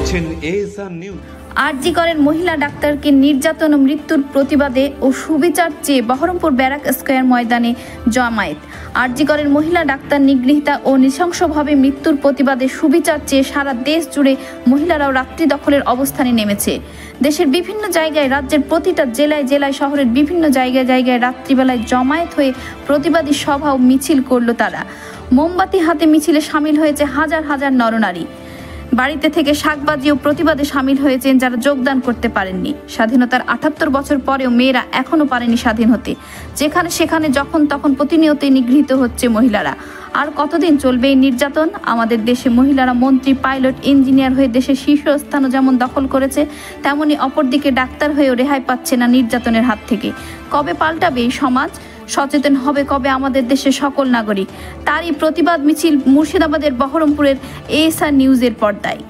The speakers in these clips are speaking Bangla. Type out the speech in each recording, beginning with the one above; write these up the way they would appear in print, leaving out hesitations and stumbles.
দেখছেন এএসআর নিউজ। আরজি করের মহিলা ডাক্তারকে নির্যাতন ও মৃত্যুর প্রতিবাদে ও সুবিচার চেয়ে বহরমপুর ব্যারাক স্কয়ার ময়দানে জমায়েত। আরজি করের মহিলা ডাক্তার নিগৃহীতা ও নৃশংসভাবে মৃত্যুর প্রতিবাদে সুবিচার চেয়ে সারা দেশ জুড়ে মহিলারাও রাত্রি দখলের অবস্থানে নেমেছে। দেশের বিভিন্ন জায়গায়, রাজ্যের প্রতিটা জেলায় জেলায়, শহরের বিভিন্ন জায়গায় জায়গায় রাত্রিবেলায় জমায়েত হয়ে প্রতিবাদী সভা ও মিছিল করল তারা। মোমবাতি হাতে মিছিলে সামিল হয়েছে হাজার হাজার নরনারী। বাড়িতে থেকে শাকবাজি ও প্রতিবাদে সামিল হয়েছেন যারা যোগদান করতে পারেননি। স্বাধীনতার ৭৮ বছর পরেও মেয়েরা এখনো পারেনি স্বাধীন হতে। যেখানে সেখানে যখন তখন প্রতিনিয়তই নিগৃহীত হচ্ছে মহিলারা। আর কতদিন চলবে এই নির্যাতন? আমাদের দেশে মহিলারা মন্ত্রী, পাইলট, ইঞ্জিনিয়ার হয়ে দেশের শীর্ষস্থানও যেমন দখল করেছে, তেমনি অপরদিকে ডাক্তার হয়েও রেহাই পাচ্ছে না নির্যাতনের হাত থেকে। কবে পাল্টাবে এই সমাজ? সচেতন হবে কবে আমাদের দেশের সকল নাগরিক? তারই প্রতিবাদ মিছিল মুর্শিদাবাদের বহরমপুরের এএসআর নিউজের পর্দায়।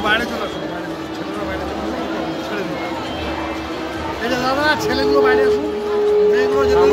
বাইরে চলে আসুন, ছেলেরা বাইরে ছেড়ে দিন। এই যে দাদা, ছেলেগুলো বাইরে আসুন, মেয়েগুলো যেতে